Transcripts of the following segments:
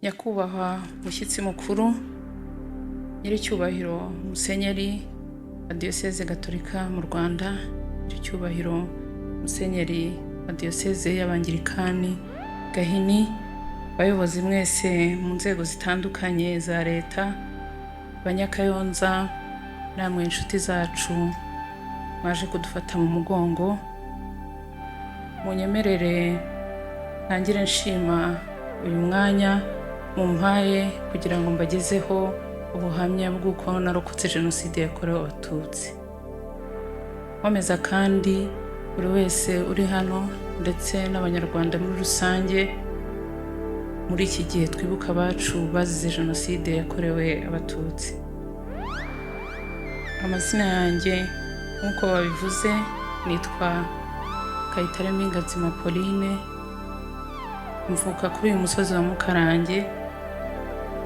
nyakubahwa mushyitsi mukuru nyiricyubahiro musenyeri wa diyoseze gatolika mu Rwanda, nyiricyubahiro musenyeri wa diyoseze y'Abangirikani Gahini, bayobozi mwese mu nzego zitandukanye za leta, Banyakayonza, namwe inshuti zacu mwaje kudufata mu mugongo, munyemerere ntangire nshima uyu mwanya mumpaye kugira ngo mbagezeho ubuhamya bw'uko narokotse jenoside yakorewe Abatutsi. Nkomeza kandi buri wese uri hano ndetse n'abanyarwanda muri rusange muri iki gihe twibuka abacu bazize jenoside yakorewe Abatutsi. Amazina yanjye nk'uko babivuze nitwa Kayitare Mpingazima Pauline, mvuka kuri uyu musozi wa Mukarange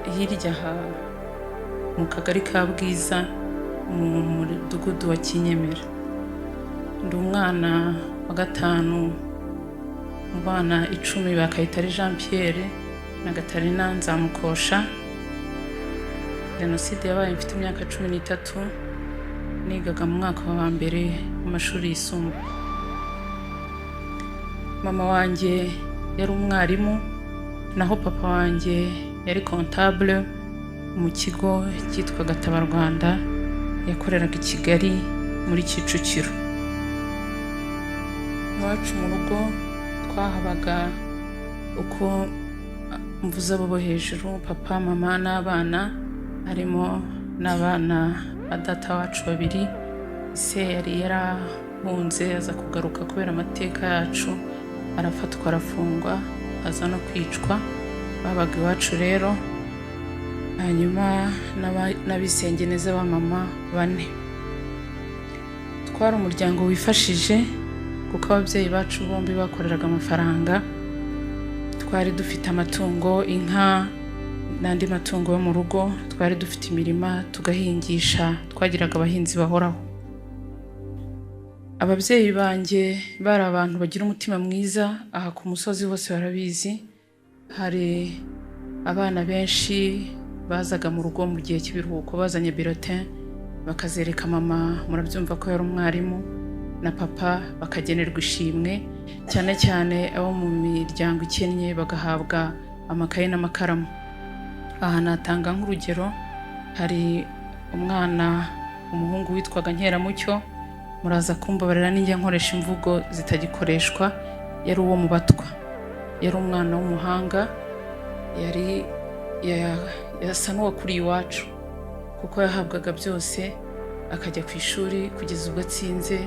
hirya mu kagari ka Bwiza mu mudugudu wa Kinyemera. Ndi umwana wa gatanu mu bana 10 ba Kayitare Jean Pierre na Gatarina Nzamukosha. Jenoside yabaye mfite imyaka 13, nigaga mu mwaka wa mbere mu mashuri yisumbuye. Mama wanjye yari umwarimu, naho papa wanjye yari comptable mu kigo cyitwaga Tabarwanda yakoreraga i Kigali muri Kicukiro. Iwacu mu rugo twahabaga uko mvuze abo hejuru, papa, mama n'abana, harimo n'abana ba data wacu babiri. Se yari yarahunze aza kugaruka kubera amateka yacu, arafatwa arafungwa aza no kwicwa. Babaga iwacu rero, hanyuma n'abisengeneza ba mama 4. Twari umuryango wifashije kuko ababyeyi bacu bombi bakoreraga amafaranga. Twari dufite amatungo, inka n'andi matungo yo mu rugo, twari dufite imirima tugahingisha, twagiraga abahinzi bahoraho. Ababyeyi banjye bari abantu bagira umutima mwiza, aha ku musozi hose barabizi. Hari abana benshi bazaga mu rugo mu gihe cy'ibiruhuko bazanye bulletin bakazereka mama, murabyumva ko yari umwarimu, na papa bakagenerwa ishimwe, cyane cyane abo mu miryango ikennye bagahabwa amakaye n'amakaramu. Aha natanga nk'urugero, hari umwana umuhungu witwaga Nkeramucyo, muraza kumbabarira ninjye nkoresha imvugo zitagikoreshwa, yari uwo mu Batwa, yari umwana w'umuhanga, yari yasa n'uwakuriye iwacu kuko yahabwaga byose, akajya ku ishuri kugeza ubwo atsinze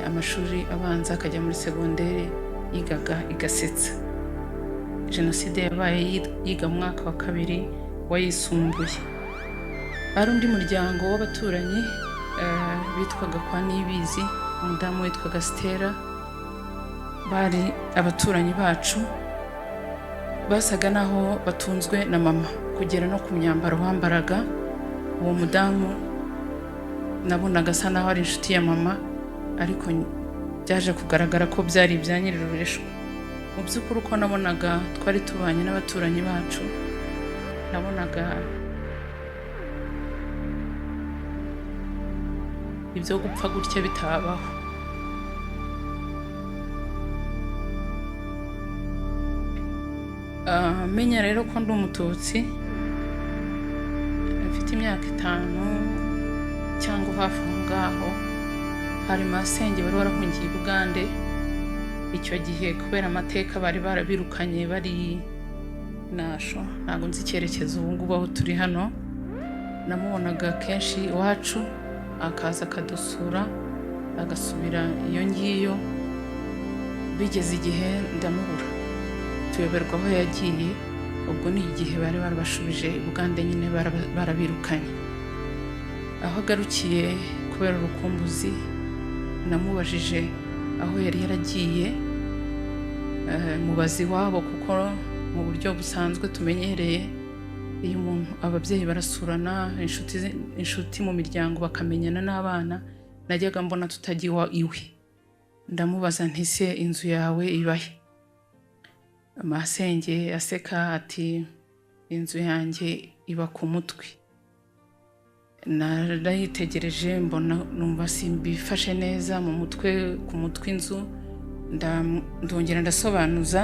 amashuri abanza, akajya muri segonderi, yigaga igasetsa. Jenoside yabaye yiga mu mwaka wa 2 wayisumbuye. Hari undi muryango w'abaturanyi bitwaga kwa Nibizi, umudamu witwaga Stella, bari abaturanyi bacu, basaga naho batunzwe na mama kugera no ku myambaro bambaraga. Uwo mudamu nabonaga asa naho ari inshuti ya mama, ariko byaje kugaragara ko byari ibya Nyirirureshwa. Mu by'ukuri uko nabonaga twari tubanye n'abaturanyi bacu, nabonaga ibyo gupfa gutya bitabaho. Menya rero ko ndi Umututsi, mfite imyaka 5 cyangwa hafi aho ngaho. Hari masenge bari barahungiye i Bugande icyo gihe kubera amateka, bari barabirukanye bari nasho, ntabwo nzi icyerekezo ubu ngubu aho turi hano. Namubonaga kenshi iwacu, akaza akadusura agasubira iyo ngiyo. Bigeze igihe ndamubura, tuyoberwa aho yagiye. Ubwo ni igihe bari barabashubije i Bugande, nyine barabirukanye. Aho agarukiye kubera urukumbuzi, namubajije aho yari yaragiye, mubazi wabo, kuko mu buryo busanzwe tumenyereye iyo umuntu ababyeyi barasurana, inshuti mu miryango bakamenyana n'abana. Najyaga mbona tutagiwa iwe. Ndamubaza nti se inzu yawe ibahe? Masenge aseka ati inzu yanjye iba ku mutwe. Narayitegereje mbona numva simbifashe neza mu mutwe, ku mutwe inzu ndongera ndasobanuza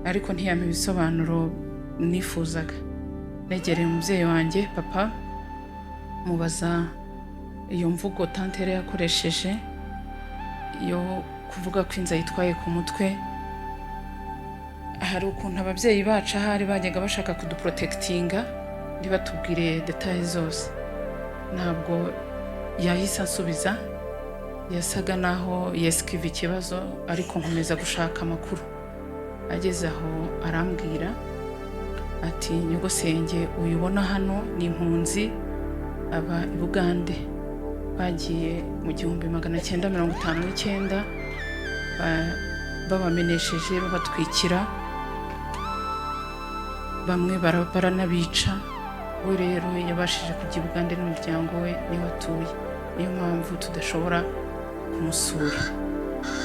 ariko ntiyampa ibisobanuro nifuzaga. Negereye umubyeyi wanjye papa mubaza iyo mvugo tante yari yakoresheje yo kuvuga ko inzu yitwaye ku mutwe. Hari ukuntu ababyeyi bacu ahari bajyaga bashaka kuduprotectinga ntibatubwire details zose. Ntabwo yahise asubiza, yasaga naho yeskiva ikibazo ariko nkomeza gushaka amakuru. Ageze aho arambwira ati nyogosenge uyibona hano ni impunzi aba i Bugande, bagiye mu 1959 babamenesheje babatwikira, bamwe baranabica. We rero yabashije kujya i Bugande n'umuryango we niho atuye, niyo mpamvu tudashobora kumusura.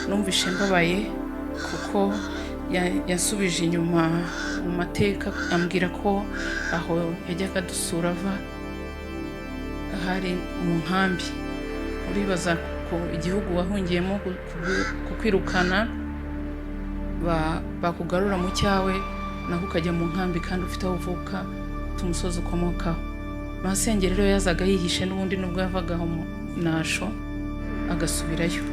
Numvishe mbabaye kuko yasubije inyuma mu mateka, ambwira ko aho yajyaga dusura ava hari mu nkambi. Uribaza ko igihugu wahungiyemo kukwirukana bakugarura mu cyawe naho ukajya mu nkambi kandi ufite aho uvuka tumusozi ukomokaho. Masenge rero yazaga yihishe n'ubundi nubwo yavagaho nasho agasubirayo.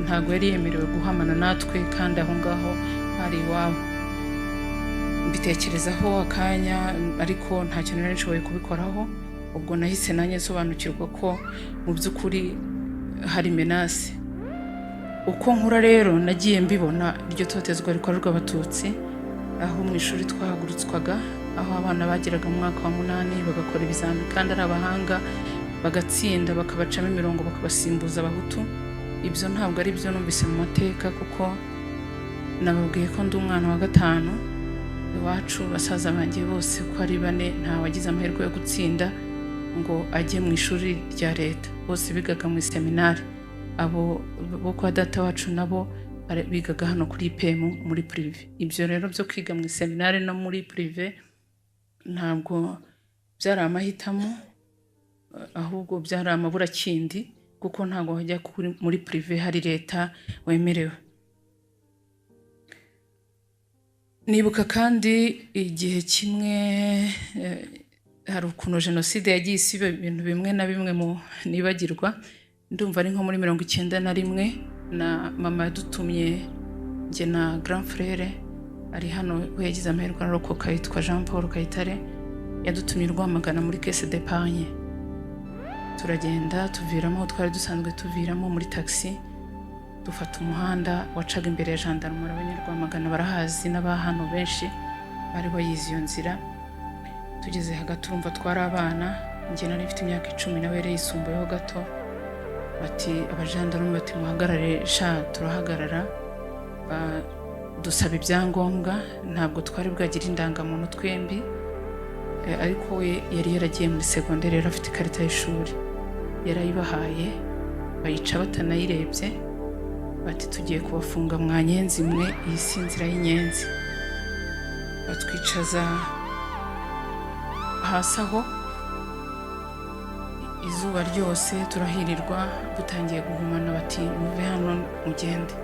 Ntago yari yemerewe guhamana natwe kandi aho ngaho hari iwabo. Mbitekerezaho akanya ariko nta kintu nari nshoboye kubikoraho. Ubwo nahise nanjye nsobanukirwa ko mu by'ukuri hari menace. Uko nkura rero nagiye mbibona iryo totezwa rikorerwa abatutsi, aho mu ishuri twahagurutswaga, aho abana bageraga mu mwaka wa 8 bagakora ibizami kandi ari abahanga, bagatsinda bakabacamo imirongo bakabasimbuza abahutu. Ibyo ntabwo ari byo numvise mu mateka, kuko nababwiye ko ndi umwana wa 5 iwacu. Basaza banjye bose ko ari 4 nta wagize amahirwe yo gutsinda ngo ajye mu ishuri rya leta, bose bigaga mu seminari. Abo bo kwa data wacu nabo bigaga hano kuri IPM muri prive. Ibyo rero byo kwiga mu seminari no muri prive ntabwo byari amahitamo, ahubwo byari amaburakindi, kuko ntabwo wajya muri prive hari leta wemerewe. Nibuka kandi igihe kimwe hari ukuntu jenoside yagiye isiba ibintu bimwe na bimwe mu nibagirwa. Ndumva ari nko muri 91 na mama yadutumye njye na grand frère ari hano, we yagize amahirwe arokoka, yitwa Jean Paul Kayitare. Yadutumye Rwamagana muri caisse d'épargne. Turagenda tuviramo aho twari dusanzwe tuviramo muri taxi, dufata umuhanda wacaga imbere ya gendarmerie. Abanyarwamagana barahazi n'abahano benshi bari bayizi iyo nzira. Tugeze hagati urumva twari abana, njye nari mfite imyaka 10 nawe yari yisumbuyeho gato. Bati abajandarume bati muhagarare sha. Turahagarara, dusaba ibyangombwa. Ntabwo twari bwagira indangamuntu twembi, ariko we yari yaragiye muri secondaire, yari afite ikarita y'ishuri, yarayibahaye bayica batanayirebye. Bati tugiye kubafunga mwanyenzi mwe, iyi si inzira y'inyenzi. Batwicaza hasi aho izuba ryose, turahirirwa, dutangiye guhumana. Bati muve hano mugende.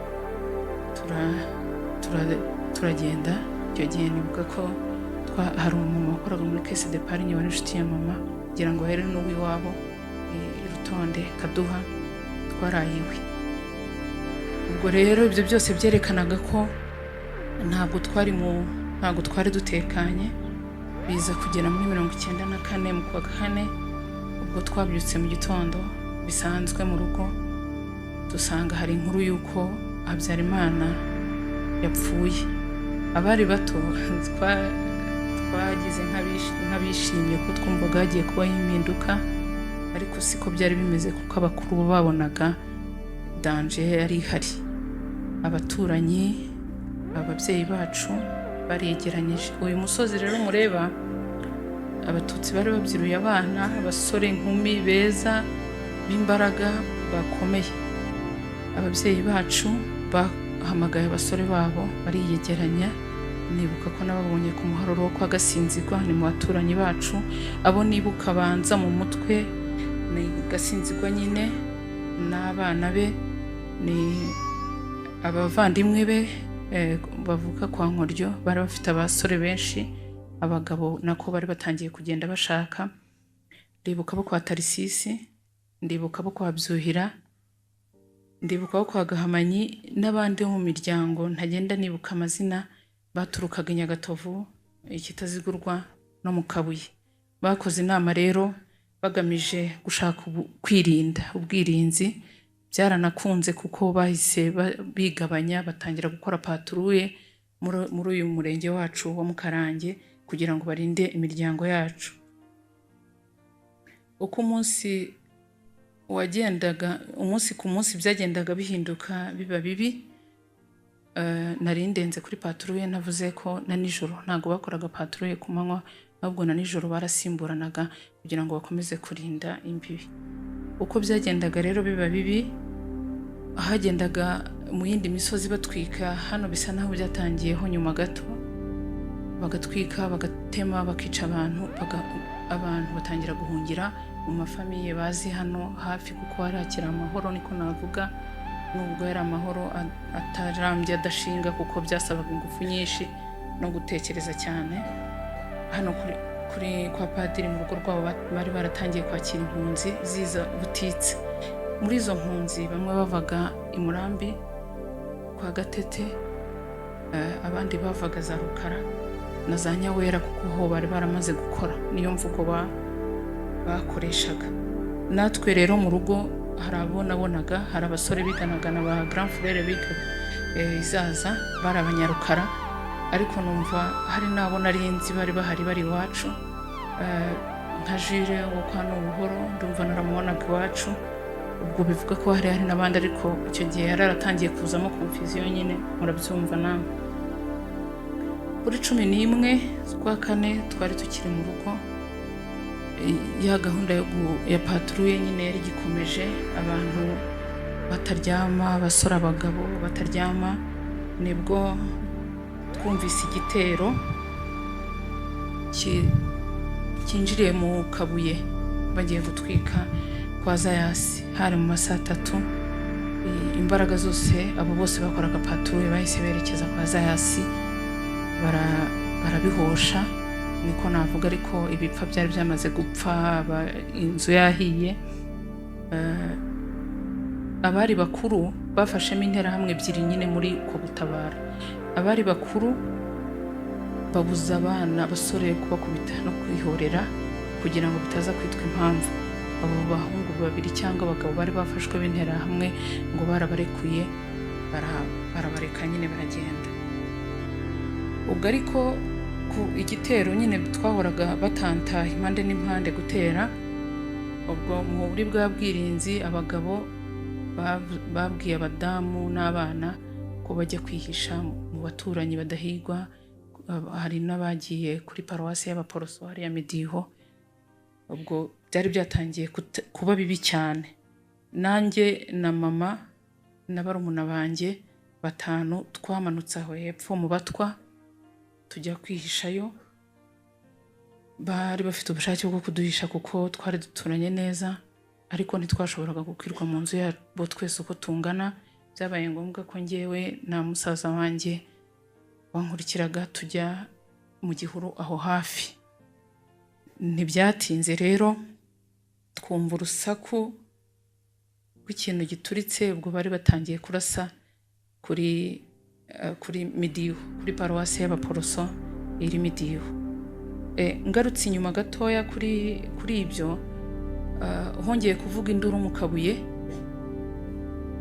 Turagenda. Icyo gihe nibuka ko hari umumama wakoraga muri caisse d'épargne wari inshuti ya mama, kugira ngo here n'uwiwabo irutonde kaduha twarayiwe. Ubwo rero ibyo byose byerekanaga ko ntabwo twari dutekanye. Biza kugera muri 94 mu kwa 4, ubwo twabyutse mu gitondo bisanzwe mu rugo, dusanga hari inkuru yuko Habyarimana yapfuye. Abari bato twagize nk'abishimye ko twumvaga hagiye kubaho impinduka, ariko siko byari bimeze, kuko abakuru babonaga danger yari ihari. Abaturanyi, ababyeyi bacu baregeranyije. Uyu musozi rero mureba, abatutsi bari babyiruye abana, abasore, inkumi beza b'imbaraga bakomeye. Ababyeyi bacu bahamagaye abasore babo bariyegeranya, nibuka ko nababonye ku muharuro wo kwa Gasinzigwa, ni mu baturanyi bacu. Abo nibuka banza mu mutwe ni Gasinzigwa nyine n'abana be, ni abavandimwe be bavuka kwa Nkoryo. Bari bafite abasore benshi, abagabo nako bari batangiye kugenda bashaka. Ndibuka bo kwa Tarisisi, ndibuka bo kwa Byuhira, ndibuka bo kwa Gahamanyi n'abandi mu miryango ntagenda nibuka amazina, baturukaga Nyagatovu, Ikitazigurwa no mu Kabuye. Bakoze inama rero bagamije gushaka kwirinda ubwirinzi. Byaranakunze kuko bahise bigabanya batangira gukora patrouille muri uyu murenge wacu wo mu Karange kugira ngo barinde imiryango yacu. Uko umunsi wagendaga, umunsi ku munsi byagendaga bihinduka biba bibi. Nari ndenze kuri patrouille, navuze ko na nijoro ntago bakoraga patrouille ku manywa, ahubwo na nijoro barasimburanaga kugira ngo bakomeze kurinda imbibi. Uko byagendaga rero biba bibi, hagendaga mu yindi misozi batwika. Hano bisa naho byatangiyeho nyuma gato, bagatwika bagatema bakica abantu batangira guhungira mu mafamiye bazi hano hafi, kuko harakira amahoro niko navuga, nubwo yari amahoro atarambye adashinga, kuko byasabaga ingufu nyinshi no gutekereza cyane. Hano kuri kwa padiri mu rugo rwabo bari baratangiye kwakira impunzi ziza butitse. Muri izo mpunzi bamwe bavaga i Murambi kwa Gatete, abandi bavaga za Rukara na za Nyawera, kuko ho bari baramaze gukora, niyo mvugo bakoreshaga. Natwe rero mu rugo hari abo nabonaga, hari abasore biganaga na ba grand frère biga Izaza, bari abanyarukara, ariko numva hari nabo narinzi bari bahari bari iwacu, nka Jire wo kwa Nubuhoro ndumva naramubonaga iwacu. Ubwo bivuga ko hari n'abandi, ariko icyo gihe yararatangiye kuzamo confusion nyine, murabyumva namwe. Kuri 11 z'ukwa kane twari tukiri mu rugo, ya gahunda ya patrouille nyine yari gikomeje, abantu bataryama, abasore abagabo bataryama. Nibwo twumvise igitero cyinjiriye mu Kabuye, bagiye gutwika kwa Zayasi. Hari mu masaa 3, imbaraga zose abo bose bakoraga patrouille bahise berekeza kwa Zayasi, barabihosha niko navuga, ariko ibipfa byari byamaze gupfa, inzu yahiye. Abari bakuru bafashemo interahamwe ebyiri nyine muri uko gutabara. Abari bakuru babuza abana basore kubakubita no kwihorera kugira ngo bitaza kwitwa impamvu. Abo bahungu babiri cyangwa abagabo bari bafashwe b'interahamwe ngo barabarekuye, barabareka nyine baragenda. Ubwo ariko ku igitero nyine twahoraga batanta impande n'impande gutera. Ubwo mu buri bwa bwirinzi abagabo babwiye abadamu n'abana ko bajya kwihisha mu baturanyi badahigwa. Hari n'abagiye kuri paruwasi y'Abaporoso hariya Midiho. Ubwo byari byatangiye kuba bibi cyane. Nanjye na mama na barumuna banjye 5 twamanutse aho hepfo mu Batwa tujya kwihishayo. Bari bafite ubushake bwo kuduhisha kuko twari duturanye neza, ariko ntitwashoboraga gukwirwa mu nzu yabo twese uko tungana. Byabaye ngombwa ko ngewe na musaza wanjye wankurikiraga tujya mu gihuru aho hafi. Ntibyatinze rero twumva urusaku rw'ikintu gituritse. Ubwo bari batangiye kurasa kuri Midiho, kuri paruwasi y'Abaporoso iri Midiho. Ngarutse inyuma gatoya kuri ibyo, hongeye kuvuga induru mu Kabuye.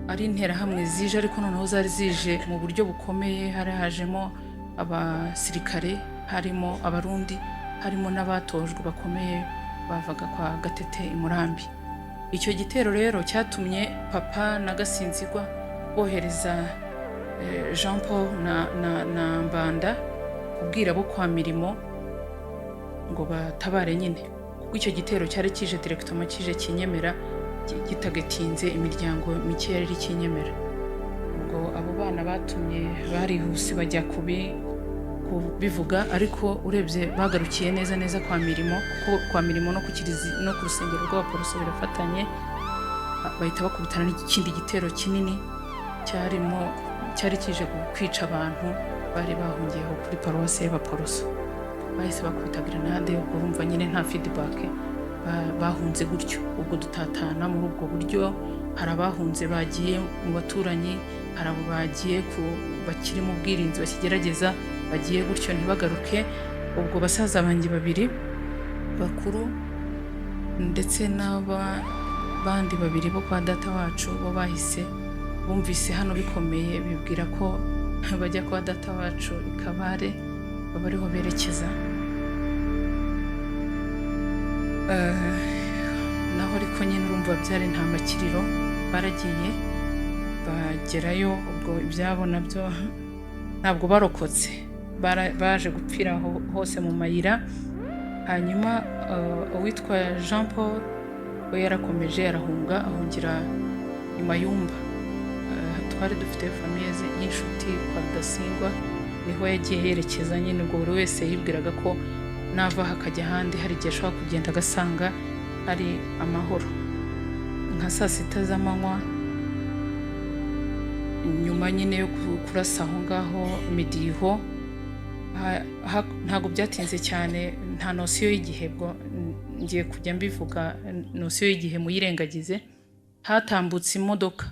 Ari interahamwe zije, ariko noneho zari zije mu buryo bukomeye. Hari hajemo abasirikare, harimo abarundi, harimo n'abatojwe bakomeye bavaga kwa Gatete i Murambi. Icyo gitero rero cyatumye papa na Gasinzigwa bohereza Jean Paul na Mbanda kubwira bo kwa Mirimo ngo batabare nyine, kuko icyo gitero cyari kije directement kije Kinyemera, gitagetinze imiryango mike yari Kinyemera. Ubwo abo bana batumye barihuse bajya kubivuga, ariko urebye bagarukiye neza kwa Mirimo, kuko kwa Mirimo no ku kirizi no ku rusengero rw'Abaporoso birafatanye. Bahita bakubitana n'ikindi gitero kinini cyari kije kwica abantu bari bahungiyeho kuri paruwasi y'Abaporoso. Bahise bakubita grenade, ubwo urumva nyine nta feedback, bahunze gutyo. Ubwo dutatana muri ubwo buryo, hari abahunze bagiye mu baturanyi, hari abo bagiye bakiri mu bwirinzi bakigerageza, bagiye gutyo ntibagaruke. Ubwo basaza banjye babiri bakuru ndetse n'abandi babiri bo kwa data wacu bo bahise bumvise hano bikomeye, bibwira ko bajya kwa data wacu i Kabare, baba ariho berekeza. Naho ariko nyine urumva byari nta makiriro, baragiye bagerayo. Ubwo ibyabo nabyo ntabwo barokotse, baje gupfira hose mu mayira. Hanyuma uwitwa Jean Paul we yarakomeje arahunga, ahungira i Mayumba. Twari dufite famiye y'inshuti kwa Rudasingwa, niho yagiye yerekeza nyine. Ubwo buri wese yibwiraga ko nava hakajya ahandi hari igihe ashobora kugenda agasanga hari amahoro. Nka saa sita z'amanywa, nyuma nyine yo kurasa aho ngaho Midiho, ntabwo byatinze cyane, nta nosiyo y'igihe, bwo ngiye kujya mbivuga nosiyo y'igihe muyirengagize. Hatambutse imodoka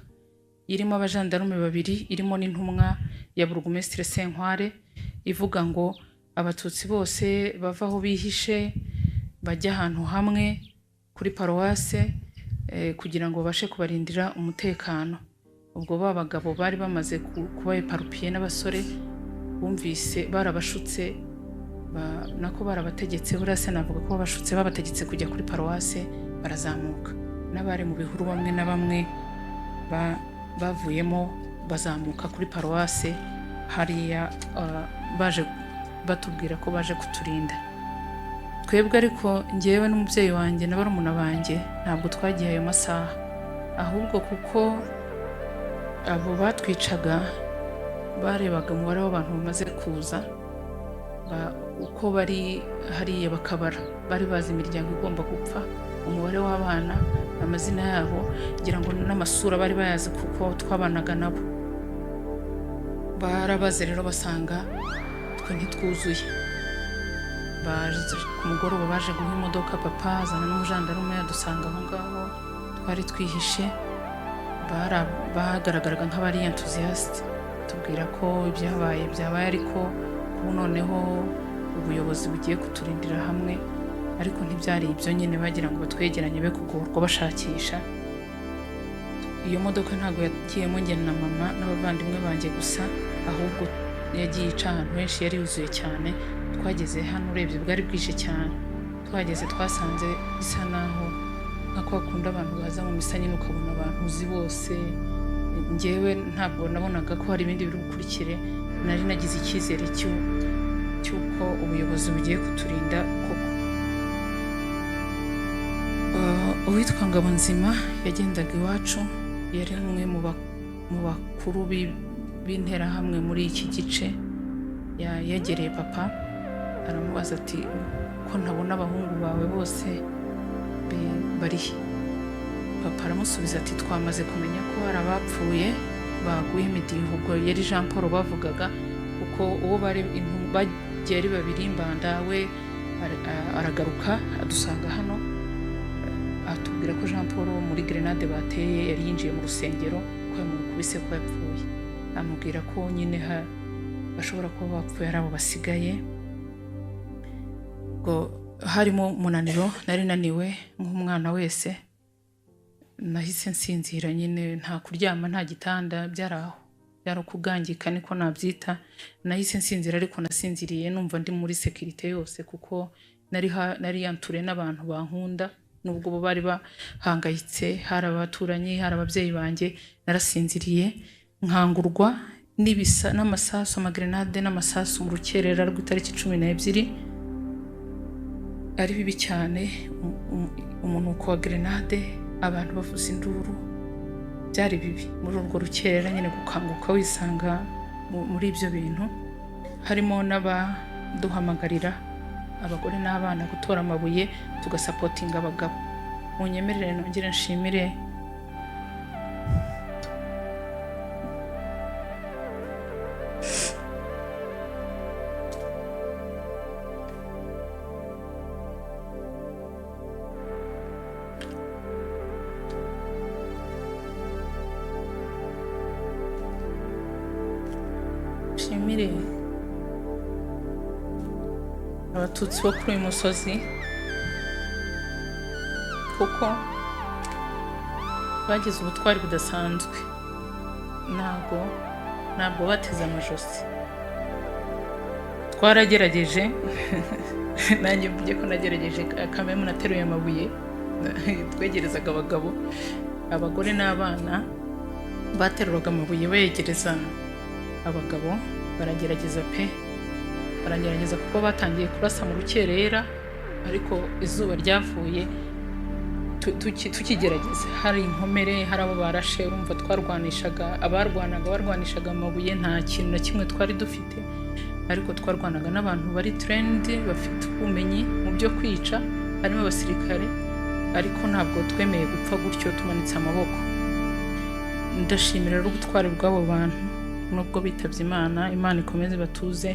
irimo abajandarume babiri, irimo n'intumwa ya Burugumesitiri Senkware, ivuga ngo Abatutsi bose bava aho bihishe bajya ahantu hamwe kuri paruwase kugira ngo babashe kubarindira umutekano. Ubwo babagabo bari bamaze kuba eparupiye n'abasore, bumvise barabashutse, nako barabategetse, burase navuga ko babashutse, babategetse kujya kuri paruwase. Barazamuka, n'abari mu bihuru bamwe na bamwe bavuyemo bazamuka kuri paruwase hariya, baje batubwira ko baje kuturinda twebwe. Ariko ngewe n'umubyeyi wanjye na barumuna banjye ntabwo twagiye ayo masaha, ahubwo kuko abo batwicaga barebaga umubare w'abantu bamaze kuza, uko bari hariya bakabara, bari bazi imiryango igomba gupfa, umubare w'abana, amazina yabo, ngira ngo n'amasura bari bayazi kuko twabanaga nabo. Barabaze rero basanga twe ntitwuzuye. Baje ku mugoroba, baje guha imodoka, papa azana n'umujandarume adusanga aho ngaho twari twihishe. Bagaragaraga nk'abari enthusiast, tubwira ko ibyabaye byabaye, ariko ubu noneho ubuyobozi bugiye kuturindira hamwe. Ariko ntibyari ibyo nyine, bagira ngo batwegeranye be kugorwa bashakisha. Iyo modoka ntabwo yagiyemo njye na mama n'abavandimwe banjye gusa, ahubwo yagiye ica ahantu henshi, yari yuzuye cyane. Twageze hano urebye bwari bwije cyane, twageze twasanze bisa naho nka kwa kundi abantu baza mu misa nyine ukabona abantu uzi bose. Njyewe ntabwo nabonaga ko hari ibindi biri bukurikire, nari nagize icyizere cy'uko ubuyobozi bugiye kuturinda koko. Uwitwa Ngabonzima yagendaga iwacu, yari umwe mu bakuru b'interahamwe muri iki gice. Yegereye papa aramubaza ati, ko ntabona abahungu bawe bose barihe? Papa aramusubiza ati, twamaze kumenya ko hari abapfuye baguye Midiho. Ubwo yari Jean Paul bavugaga, kuko uwo bagiye ari babiri, Mbanda we aragaruka adusanga hano, atubwira ko Jean Paul muri grenade bateye yari yinjiye mu rusengero, ko yamukubise ko yapfuye. Amubwira ko nyine bashobora kuba bapfuye ari abo basigaye. Ngo harimo umunaniro, nari naniwe nk'umwana wese, nahise nsinzira nyine, nta kuryama nta gitanda, byari ukugangika niko nabyita. Nahise nsinzira, ariko nasinziriye numva ndi muri sekirite yose, kuko nari yanture n'abantu bankunda, nubwo bo bari bahangayitse, hari abaturanyi, hari ababyeyi banjye. Narasinziriye nkangurwa n'ibisa n'amasasu, amagrenade n'amasasu mu rukerera rw'itariki 12 ari bibi cyane. Umunuko wa grenade, abantu bavuza induru, byari bibi muri urwo rukerera nyine, gukanguka wisanga muri ibyo bintu. harimo n'abaduhamagarira abagore n'abana gutora amabuye tugasapotinga abagabo. Munyemerere nongere nshimire abatutsi bo kuri uyu musozi kuko bagize ubutwari budasanzwe, ntabwo bateze amajosi. Twaragerageje nanjye mvuge ko nagerageje, kamwe nateruye amabuye twegerezaga abagabo, abagore n'abana bateruraga amabuye begereza abagabo. Baragerageza baragerageza kuko batangiye kurasa mu rukerera, ariko izuba ryavuye tukigerageza. Hari inkomere, hari abo barashe, urumva barwanishaga amabuye. Nta kintu na kimwe twari dufite, ariko twarwanaga n'abantu bari trained, bafite ubumenyi mu byo kwica, harimo abasirikare, ariko ntabwo twemeye gupfa gutyo tumanitse amaboko. Ndashimira rero ubutwari bw'abo bantu, nubwo bitabye Imana ikomeze batuze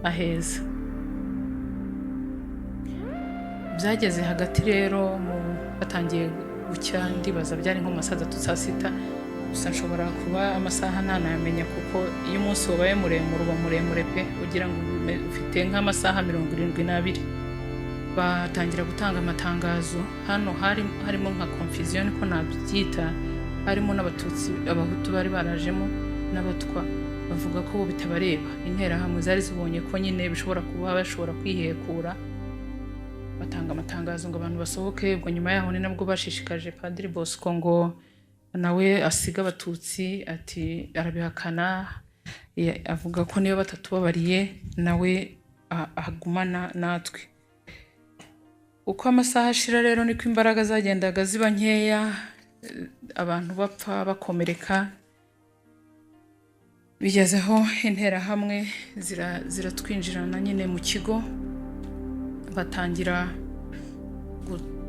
aheza. Byageze hagati rero batangiye gucya, ndibaza byari nko mu saa 3 gusa nshobora kuba amasaha ntanayamenya, kuko iyo umunsi wabaye muremure uba muremure pe, ugira ngo ufite nk'amasaha 72. Batangira gutanga amatangazo. Hano harimo nka confusion ko nabyita, harimo n'abatutsi, abahutu bari barajemo n'abatwa, bavuga ko bitabareba. Interahamwe zari zibonye ko nyine bishobora kuba bashobora kwihekura, batanga amatangazo ngo abantu basohoke. Ubwo nyuma yaho ni nabwo bashishikaje Padiri Bosco ngo nawe asiga abatutsi, ati arabihakana, avuga ko niyo batatubabariye nawe ahagumana natwe. Uko amasaha ashira rero niko imbaraga zagendaga ziba nkeya, abantu bapfa bakomereka. Bigezeho interahamwe ziratwinjirana nyine mu kigo, batangira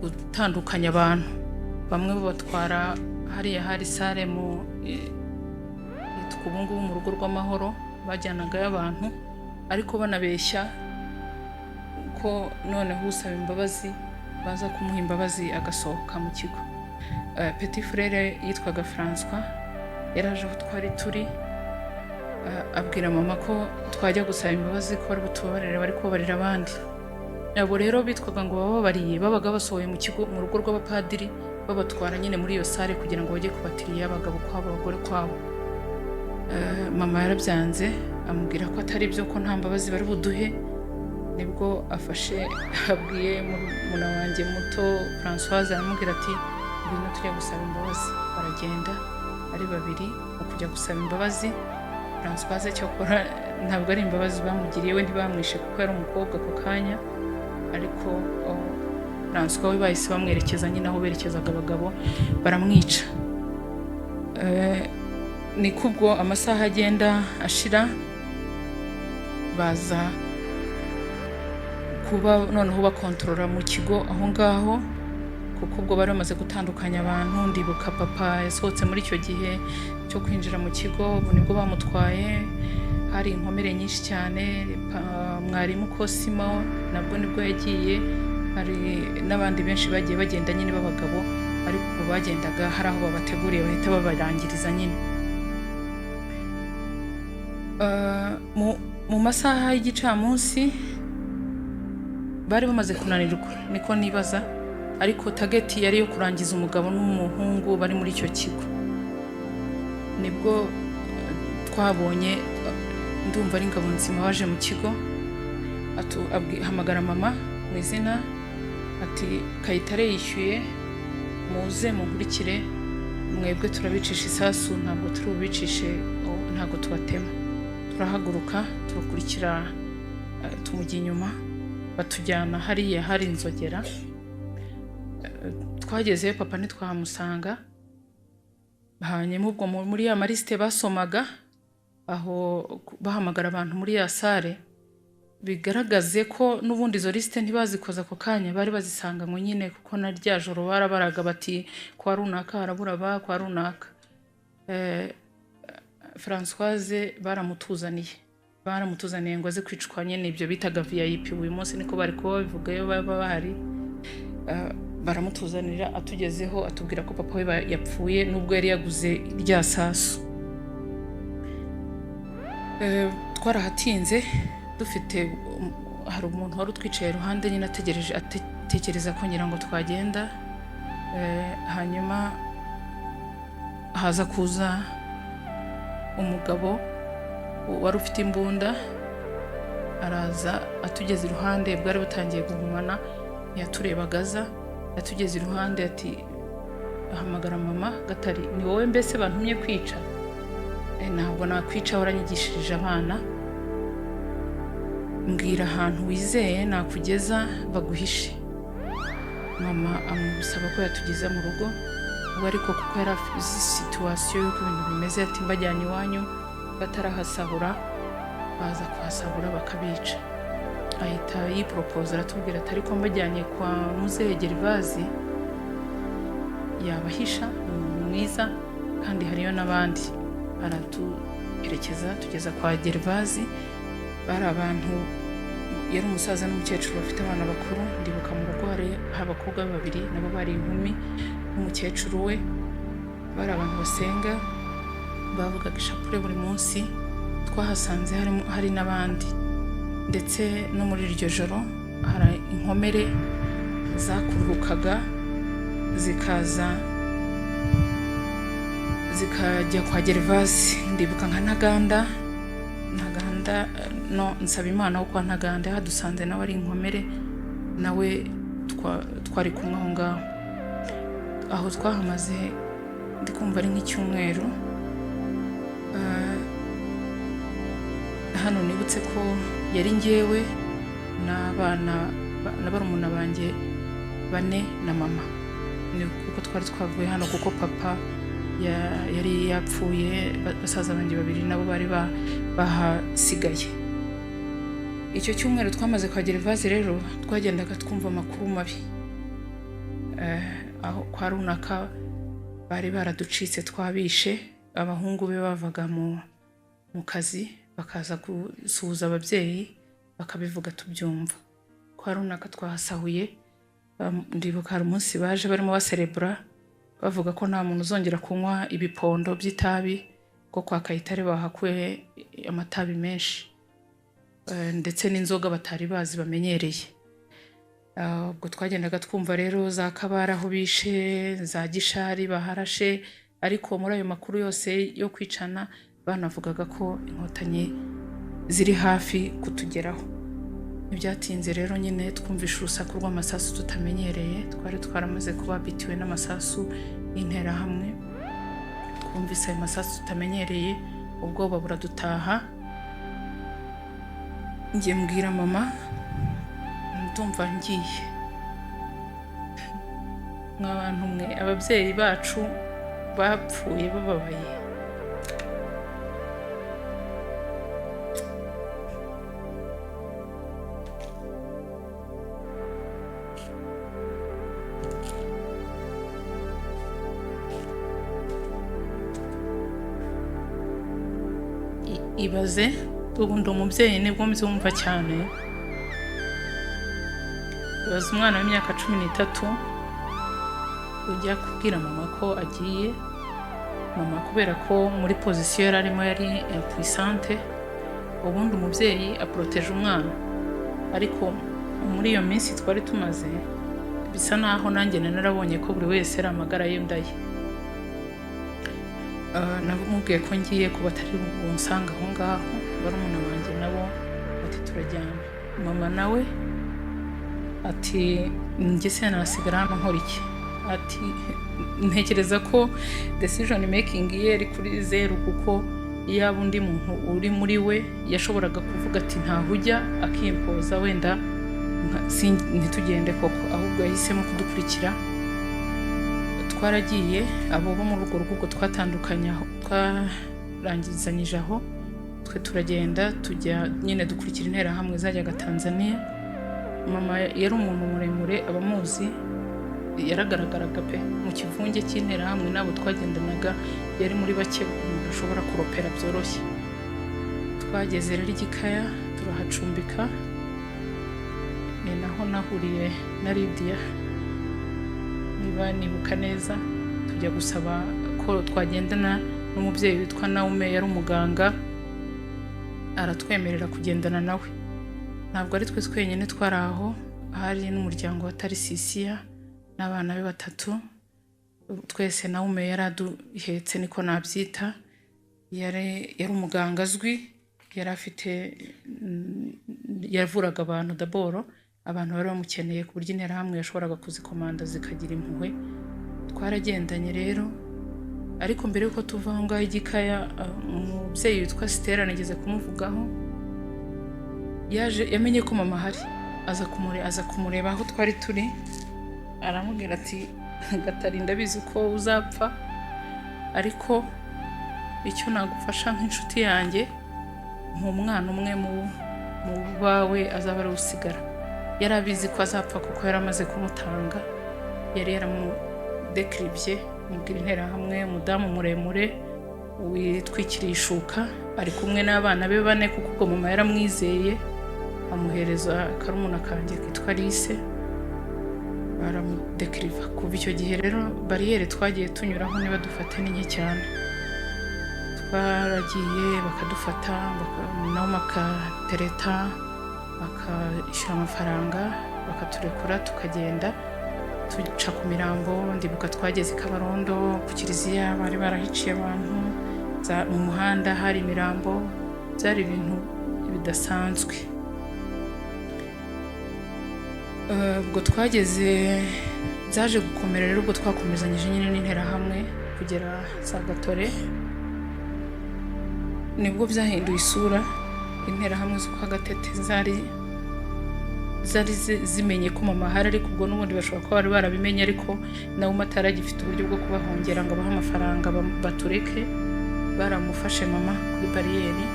gutandukanya abantu. Bamwe babatwara hariya hari sale yitwa ubungubu mu rugo rw'amahoro, bajyanagayo abantu, ariko banabeshya ko noneho usaba imbabazi baza kumuha imbabazi agasohoka mu kigo. Petit frere yitwaga François yaraje aho twari turi, abwira mama ko twajya gusaba imbabazi ko bari butubabarire, bari kubabarira abandi. Abo rero bitwaga ngo bababariye, babaga basohoye mu kigo mu rugo rw'abapadiri, babatwara nyine muri iyo sale kugira ngo bajye kubatiriya abagabo kwabo, abagore kwabo. Mama yarabyanze, amubwira ko atari byo, ko nta mbabazi bari buduhe. Nibwo abwiye muna wanjye muto Françoise, aramubwira ati ngwino tujya gusaba imbabazi. Baragenda ari babiri mu kujya gusaba imbabazi. Françoise cyokora ntabwo ari imbabazi bamugiriye, we ntibamwishe kuko yari umukobwa ako kanya, ariko François we bahise bamwerekeza nyine aho berekezaga abagabo, baramwica. Ni kubwo amasaha agenda ashira, baza kuba noneho bakontorora mu kigo aho ngaho, kuko ubwo bari bamaze gutandukanya abantu. Ndibuka papa yasohotse muri icyo gihe cyo kwinjira mu kigo, nibwo bamutwaye. Hari inkomere nyinshi cyane. Mwarimu Cosimo nabwo nibwo yagiye, hari n'abandi benshi bagiye bagenda nyine b'abagabo, ariko bagendaga hari aho babateguriye bahita babarangiriza nyine. Mu masaha y'igicamunsi bari bamaze kunanirwa, niko nibaza, ariko tageti yari yo kurangiza umugabo n'umuhungu bari muri icyo kigo. Nibwo twabonye, ndumva ari Ngabonzima waje mu kigo, hamagara mama mu izina, ati Kayitare yishyuye, muze munkurikire, mwebwe turabicisha isasu, ntabwo turi bubicishe, ntabwo tubatema. Turahaguruka turakurikira, tumujya inyuma, batujyana hariya hari inzogera. Twagezeyo papa ntitwamusanga, hanyuma ubwo muri ya marisite basomaga aho bahamagara abantu muri ya sare bigaragaze ko n'ubundi izo lisite ntibazikoza ako kanya, bari bazisanganywe nyine kuko na rya joro barabaraga bati kwa runaka harabura ba kwa runaka. Françoise baramutuzaniye ngo aze kwicwa nyine ibyo bitaga VIP. Uyu munsi niko bari kuba babivugayo baba bahari. Baramutuzanira, atugezeho atubwira ko papa we yapfuye nubwo yari yaguze rya sasu. Twarahatinze dufite hari umuntu wari utwicaye iruhande nyine atekereza ko ngira ngo twagenda. Hanyuma haza kuza umugabo wari ufite imbunda, araza atugeze iruhande, bwari butangiye guhumana, yaturebagaza, yatugeze iruhande ati ahamagara mama Gatari, ni wowe mbese bantumye kwica? Ntabwo nakwica, waranyigishirije abana, mbwira ahantu wizeye nakugeza baguhishe. Mama amusaba ko yatugeza mu rugo, ubwo ariko kuko yari azi situation y'uko ibintu bimeze, ati mbajyanye iwanyu batarahasahura, baza kuhasahura bakabica. Ahita yipropose aratubwira ati ariko mbajyanye kwa Muzehe Gervazi yabahisha, mwiza kandi hariyo n'abandi. Aratuherekeza tugeza kwa Gervazi. Bari abantu, yari umusaza n'umukecuru bafite abana bakuru. Ndibuka mu rugo hari abakobwa babiri nabo bari inkumi, n'umukecuru we. Bari abantu basenga, bavugaga ishapure buri munsi. Twahasanze hari n'abandi, ndetse no muri iryo joro hari inkomere zakururukaga zikajya kwa Gervasi. Ndibuka nka Ntaganda no Nsabimana wo kwa Ntaganda yadusanze nawe ari inkomere, nawe twari kumwe aho ngaho. Aho twahamaze ndikumva ari nk'icyumweru. Hano nibutse ko yari ngewe n'abana na barumuna banjye 4 na mama. Ni kuko twari twavuye hano kuko papa yari yapfuye, basaza banjye 2 nabo bari bahasigaye. Icyo cyumweru twamaze kwa Gervasi rero twagendaga twumva amakuru mabi. Aho kwa runaka bari baraducitse, twabishe. Abahungu be bavaga mu kazi bakaza gusuhuza ababyeyi, bakabivuga tubyumva. Kwa runaka twahasahuye. Ndibuka hari umunsi baje barimo baserebura, bavuga ko nta muntu uzongera kunywa ibipondo by'itabi, ko kwa Kayitare bahakuye amatabi menshi, ndetse n'inzoga batari bazi bamenyereye. Ubwo twagendaga twumva rero za Kabara aho bishe, za Gishari baharashe, ariko muri ayo makuru yose yo kwicana banavugaga ko inkotanyi ziri hafi kutugeraho. Ntibyatinze rero nyine twumvisha urusaku rw'amasasu tutamenyereye. Twari twaramaze kuba bitiwe n'amasasu y'intera hamwe. Twumvise ayo masasu tutamenyereye, ubwoba buradutaha. Ngiye mbwira mama, ndumva ngiye. Nk'abantu mwe, ababyeyi bacu bapfuye bababaye. Ibaze ubundi umubyeyi nibwo mbyumva cyane. Ibaze umwana w'imyaka 13 ujya kubwira mama ko agiye. Mama kubera ko muri position yari arimo yari impuissante, ubundi umubyeyi aproteje umwana. Ariko muri iyo minsi twari tumaze, bisa naho nanjye narabonye ko buri wese ari amagara y'undaye. Nabumubwiye ko ngiye kuba atari bunsanga aho ngaho, barumuna banjye nabo ati turajyana. Mama nawe ati njye se nasigara hano nkora iki? Ati ntekereza ko decision making ye ari kuri 0, kuko yaba undi muntu uri muri we yashoboraga kuvuga ati ntahujya akimpoza wenda ntitugende koko, ahubwo yahisemo kudukurikira. Twaragiye, abo bo mu rugo rw'uko twatandukanye aho twarangizanyije aho twe turagenda tujya nyine dukurikira interahamwe zajyaga Tanzania. Mama yari umuntu muremure, abamuzi yaragaragaraga pe mu kivunge cy'interahamwe n'abo twagendanaga, yari muri bake umuntu ashobora kuropera byoroshye. Twageze rero Igikaya turahacumbika, ni naho nahuriye na Lydia niba nibuka neza. Tujya gusaba ko twagendana n'umubyeyi witwa Naume, yari umuganga, aratwemerera kugendana nawe. Ntabwo ari twe twenyine twari aho, hari n'umuryango wa Tarisisiya n'abana be 3. Twese Naume yaraduhetse niko nabyita. Yari umuganga azwi, yari afite yavuraga abantu daboro, abantu bari bamukeneye ku buryo interahamwe yashoboraga kuzikomanda zikagira impuhwe. Twaragendanye rero, ariko mbere yuko tuva aho ngaho Igikaya, umubyeyi witwa Stella nigeze kumuvugaho, yamenye ko mama hari, aza kumureba aho twari turi, aramubwira ati Gatari, ndabizi ko uzapfa, ariko icyo nagufasha nk'inshuti yanjye, nk'umwana umwe mu bawe azaba ari usigara. Yari abizi ko azapfa kuko yari amaze kumutanga, yari yaramudekribye, mubwira interahamwe, umudamu muremure witwikiriye ishuka, ari kumwe n'abana be 4 kuko ubwo mama yaramwizeye, amuhereza karumuna kanjye kitwa Lise, baramudekriva. Kuva icyo gihe rero bariyeri twagiye tunyuraho niba dufate n'inke cyane, twaragiye bakadufata, nabo makatereta, bakishyura amafaranga, bakaturekura tukagenda tuca ku mirambo. Ndibuka twageze Kabarondo ku kiliziya, bari barahiciye abantu mu muhanda, hari imirambo, byari ibintu bidasanzwe. Ubwo twageze byaje gukomera rero, ubwo twakomezanyije nyine n'interahamwe kugera za Gatore, nibwo byahinduye isura. Interahamwe zo kwa Gatete zari zimenye ko mama hari, ariko ubwo n'ubundi bashobora kuba bari barabimenye, ariko nawe ataragifite uburyo bwo kubahongera ngo abahe amafaranga batureke. Baramufashe mama kuri bariyeri,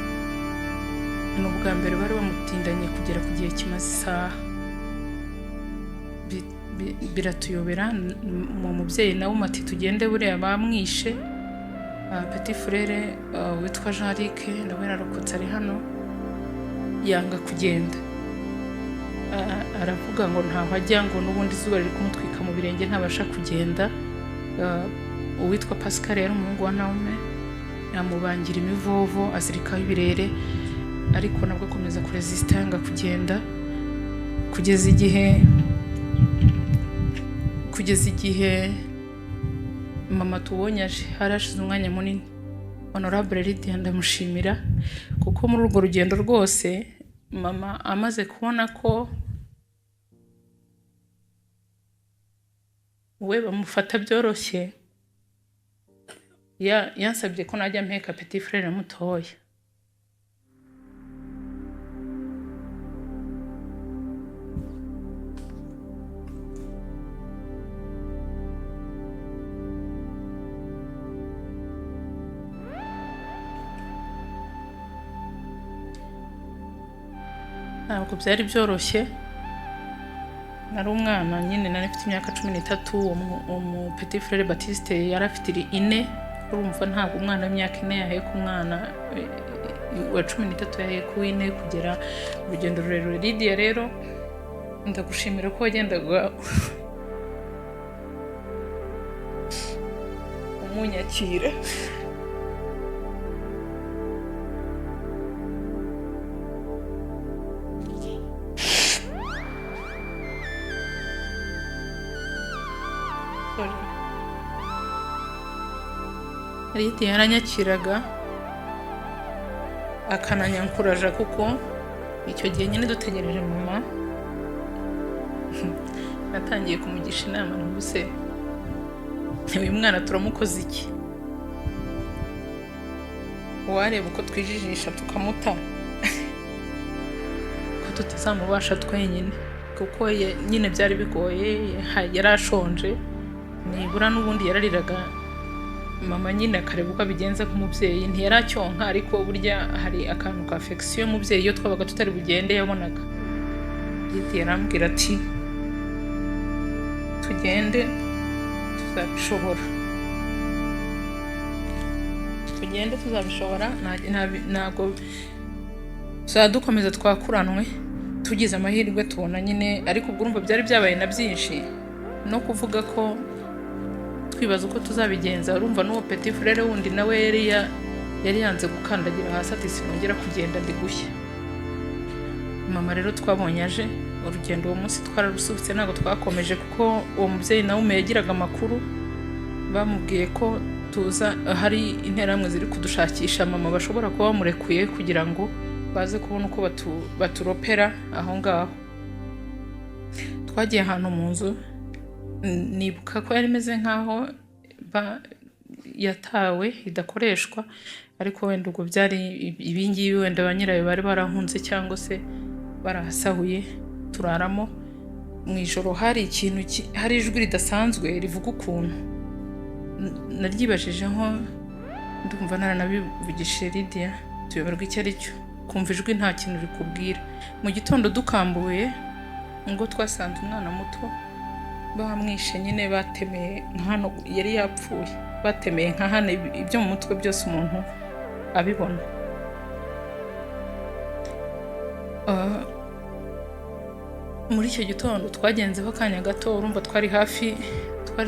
ni ubwa mbere bari bamutindanye kugera ku gihe kimaze isaha. Biratuyobera, mu mubyeyi nawe ati tugende, buriya bamwishe. Petit frere witwa Jean-Luc nawe yararokotse, ari hano, yanga kugenda, aravuga ngo ntaho ajya, ngo n'ubundi izuba riri kumutwika mu birenge ntabasha kugenda. Uwitwa Pascal yari umuhungu wa Naume, yamubangira imivovo azirikaho ibirere, ariko nabwo akomeza kuresista, yanga kugenda, kugeza igihe mama tubonye aje. Harashize umwanya munini. Honorable Lydia ndamushimira, kuko muri urwo rugendo rwose mama amaze kubona ko we bamufata byoroshye, yansabye ko najya mpeka Petit frere mutoya. Ntabwo byari byoroshye, nari umwana nyine, nari mfite imyaka 13. Umu Petit frere Baptiste yari afite 4. Urumva ntabwo umwana w'imyaka 4 yahaye ku mwana wa 13 yahaye ku 4 kugera urugendo rurerure. Lydia rero ndagushimira ko wagendaga umunyakira. Lydia yaranyakiraga, akananyankuraja, kuko icyo gihe nyine dutegereje mama, natangiye kumugisha inama, ntubuse uyu mwana turamukoze iki, wareba uko twijijisha tukamuta, ko tutazamubasha twenyine, kuko nyine byari bigoye, yarashonje, nibura n'ubundi yarariraga mama nyine akareba uko abigenza nk'umubyeyi, ntiyari acyonka ariko burya hari akantu ka affection y'umubyeyi iyo twabaga tutari bugende yabonaga. Lidiya arambwira ati tugende tuzabishobora, ntabwo tuzaba dukomeza twakuranwe. Tugize amahirwe tubona nyine, ariko ubwo urumva byari byabaye na byinshi no kuvuga ko twibaza uko tuzabigenza. Urumva n'uwo petit frere wundi nawe yari yanze gukandagira hasi ati sinongera kugenda ndi gushya. Mama rero twabonye aje, urugendo uwo munsi twararusubitse ntabwo twakomeje kuko uwo mubyeyi nawe yagiraga amakuru, bamubwiye ko tuza hari interahamwe ziri kudushakisha mama bashobora kuba bamurekuye kugira ngo baze kubona uko baturopera aho ngaho. Twagiye ahantu mu nzu, nibuka ko yari imeze nk'aho yatawe idakoreshwa, ariko wenda ubwo byari ibingibi wenda ba nyirayo bari barahunze cyangwa se barahasahuye turaramo. Mu ijoro hari hari ijwi ridasanzwe rivuga ukuntu, naryibajijeho ndumva naranabivugishije Lidiya tuyoberwa icyo ari cyo, kumva ijwi nta kintu rikubwira. Mu gitondo dukambuye ngo twasanze umwana muto bamwishe nyine, batemeye nka hano, yari yapfuye, batemeye nka hano, ibyo mu mutwe byose umuntu abibona. Muri icyo gitondo twagenzeho akanya gato, urumva twari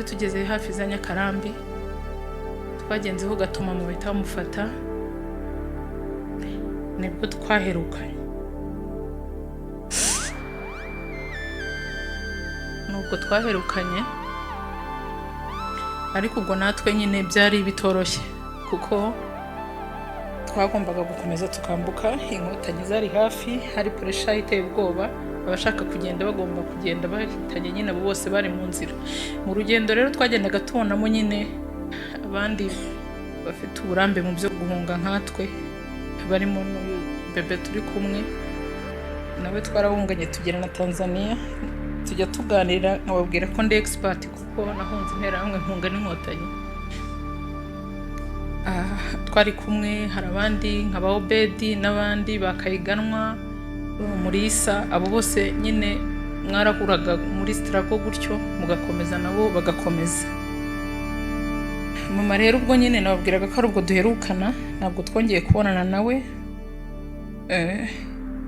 tugeze hafi za Nyakarambi, twagenzeho gatuma mu bahita bamufata, nibwo twaherukanye. Nubwo twaherukanye ariko ubwo natwe nyine byari bitoroshye kuko twagombaga gukomeza tukambuka, inkotanyi zari hafi, hari pressure iteye ubwoba, abashaka kugenda bagomba kugenda bahitanye nyine, abo bose bari mu nzira. Mu rugendo rero twagendaga tubonamo nyine abandi bafite uburambe mu byo guhunga nkatwe, barimo n'uyu bebe turi kumwe nawe, twarahunganye tugera na Tanzania, tujya tuganira nkababwira ko ndi expert kuko nahunze interahamwe mpunga n'inkotanyi. Twari kumwe, hari abandi nk'aba Obedi n'abandi bakayiganwa Murisa, abo bose nyine mwarahuraga muri struggle gutyo mugakomeza nabo bagakomeza. Mama rero ubwo nyine nababwiraga ko ari ubwo duherukana, ntabwo twongeye kubonana nawe,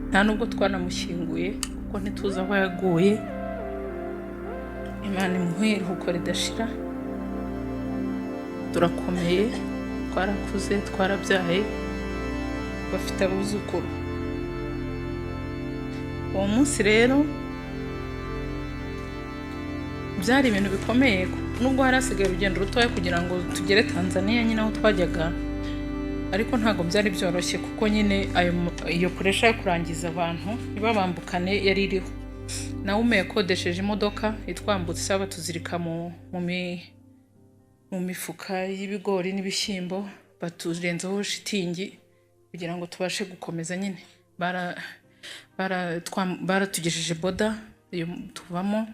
nta nubwo twanamushyinguye kuko ntituzi aho yaguye. Imana imuhe iruhuko ridashira, turakomeye, twarakuze, twarabyaye, bafite abuzukuru. Uwo munsi rero byari ibintu bikomeye, nubwo hari hasigaye urugendo rutoya kugira ngo tugere Tanzania nyine aho twajyaga, ariko ntabwo byari byoroshye kuko nyine iyo pressure yo kurangiza abantu ntibabambukane yari iriho. Nawe yakodesheje imodoka itwambutse, batuzirika mu mifuka y'ibigori n'ibishyimbo, baturenzaho shitingi kugira ngo tubashe gukomeza. Nyine baratugejeje boda iyo tuvamo,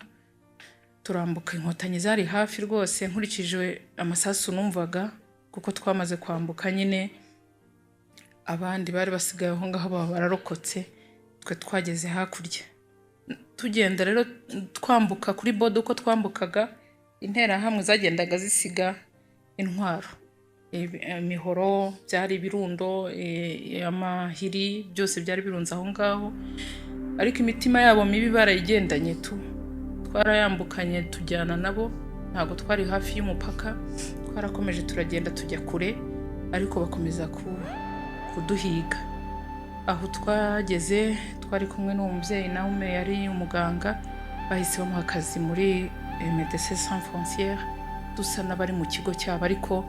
turambuka. Inkotanyi zari hafi rwose, nkurikije amasasu numvaga kuko twamaze kwambuka. Nyine abandi bari basigaye aho ngaho baba bararokotse, twe twageze hakurya. Tugenda rero twambuka kuri boda, uko twambukaga interahamwe zagendaga zisiga intwaro, imihoro, byari ibirundo, amahiri, byose byari birunze aho ngaho, ariko imitima yabo mibi barayigendanye twarayambukanye tujyana nabo, ntabwo twari hafi y'umupaka, twarakomeje turagenda tujya kure, ariko bakomeza kuduhiga. Aho twageze twari kumwe n'uwo mubyeyi nawe yari umuganga, bahise bamuha akazi muri Médecins Sans Frontières, dusa n'abari mu kigo cyabo, ariko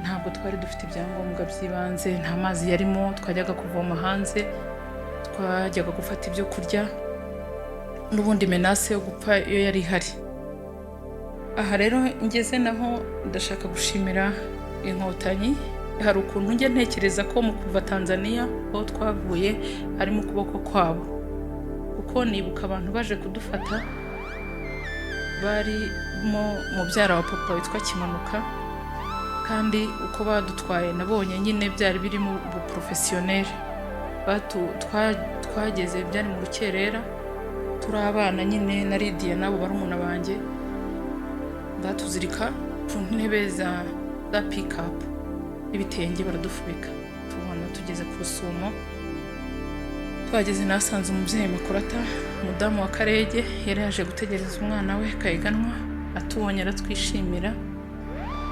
ntabwo twari dufite ibyangombwa by'ibanze, nta mazi yarimo, twajyaga kuvoma hanze, twajyaga gufata ibyo kurya, n'ubundi menace yo gupfa iyo yari ihari. Aha rero ngeze naho ndashaka gushimira inkotanyi. Hari ukuntu njya ntekereza ko mu kuva Tanzania aho twavuye ari mu kuboko kwabo, kuko nibuka abantu baje kudufata barimo mubyara wa papa witwa Kimanuka, kandi uko badutwaye nabonye nyine byari biri mu buprofesiyoneri. Twageze byari mu rukerera, turi abana nyine na Lydia nabo barumuna banjye, batuzirika ku ntebe za pick-up ibitenge baradufubika. Tubona tugeze ku Rusumo, twageze nasanze umubyeyi Makurata, umudamu wa Karege, yari yaje gutegereza umwana we Kayiganwa. Atubonye aratwishimira,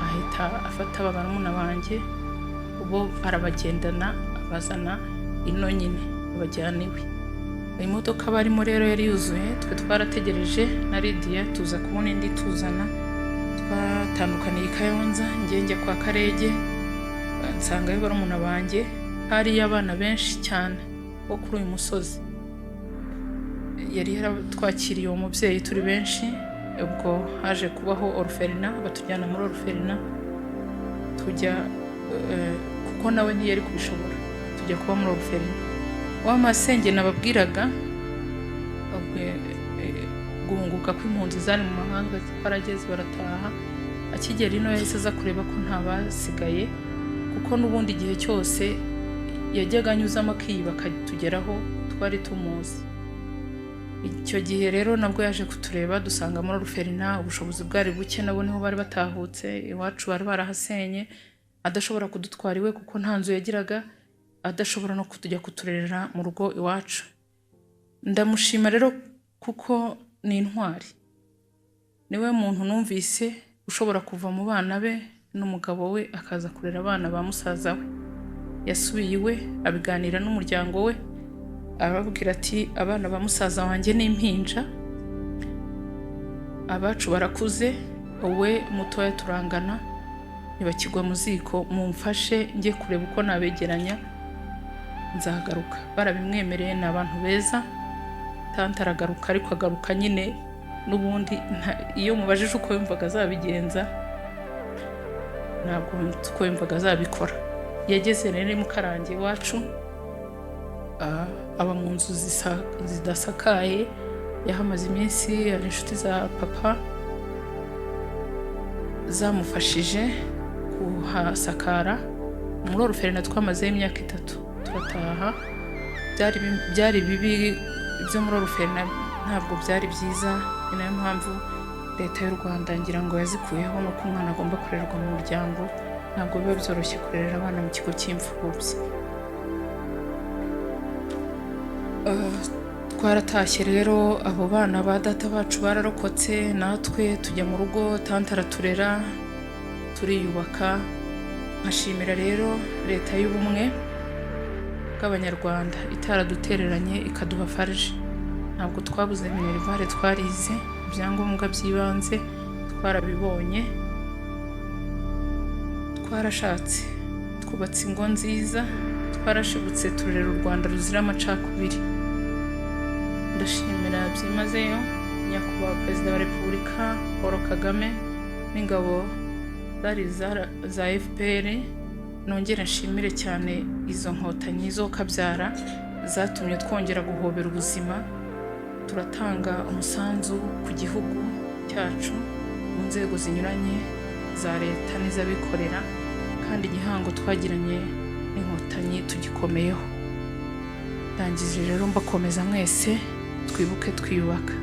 ahita afata barumuna banjye, ubo arabagendana abazana ino nyine abajyana iwe. Imodoka barimo rero yari yuzuye, twe twarategereje na Lydia tuza kubona indi tuzana. Twatandukaniye i Kayonza, njye kwa Karege, nsangayo barumuna banjye. Hari abana benshi cyane bo kuri uyu musozi. Yari yaratwakiriye uwo mubyeyi turi benshi. Ubwo haje kubaho orphelina, batujyana muri orphelina tujya kuko nawe ntiyari kubishobora, tujya kuba muri orphelina. Wa masenge nababwiraga guhunguka kw'impunzi zari mu mahanga barageze barataha. Akigera ino yahise aza kureba ko nta basigaye, kuko n'ubundi igihe cyose yajyaga anyuzamo akiyiba akatugeraho, twari tumuzi. Icyo gihe rero nabwo yaje kutureba, dusanga muri orphelina ubushobozi bwari buke, nabo niho bari batahutse. Iwacu bari barahasenye, adashobora kudutwara iwe kuko nta nzu yagiraga, adashobora no kutujya kuturerera mu rugo iwacu. Ndamushima rero kuko ni intwari. Niwe muntu numvise ushobora kuva mu bana be n'umugabo we akaza kurera abana ba musaza we. Yasubiye iwe abiganira n'umuryango we, arababwira ati abana ba musaza wanjye ni impinja, abacu barakuze, wowe mutoya turangana, ntibakigwa mu ziko, mumfashe njye kureba uko nabegeranya nzagaruka. Barabimwemereye, ni abantu beza. Tante aragaruka, ariko agaruka nyine n'ubundi iyo mubajije uko yumvaga azabigenza ntabwo uko yumvaga azabikora. Yageze rero mu Karange iwacu, aba mu nzu zidasakaye, yahamaze iminsi. Ari inshuti za papa zamufashije kuhasakara. Muri orphelina twamazeyo imyaka 3 turataha. Byari bibi ibyo muri orphelina, ntabwo byari byiza. Ni nayo mpamvu leta y'u Rwanda ngira ngo yazikuyeho, nuko umwana agomba kurererwa mu muryango. Ntabwo biba byoroshye kurerera abana mu kigo cy'imfubyi. Twaratashye rero, abo bana ba data bacu bararokotse, natwe tujya mu rugo, tante araturera, turiyubaka. Nkashimira rero leta y'ubumwe bw'Abanyarwanda itaradutereranye ikaduha farge. Ntabwo twabuze minerivare, twarize, ibyangombwa by'ibanze twarabibonye. Twarashatse, twubatse ingo nziza, twarashibutse, turera u Rwanda ruzira amacakubiri. Ndashimira byimazeyo nyakubahwa Perezida wa Repubulika Paul Kagame n'ingabo zari za FPR. Nongera nshimire cyane izo nkotanyi zo kabyara zatumye twongera guhobera ubuzima. Turatanga umusanzu ku gihugu cyacu mu nzego zinyuranye za leta n'iz'abikorera, kandi igihango twagiranye n'inkotanyi tugikomeyeho. Ndangije rero mbakomeza mwese, twibuke twiyubaka.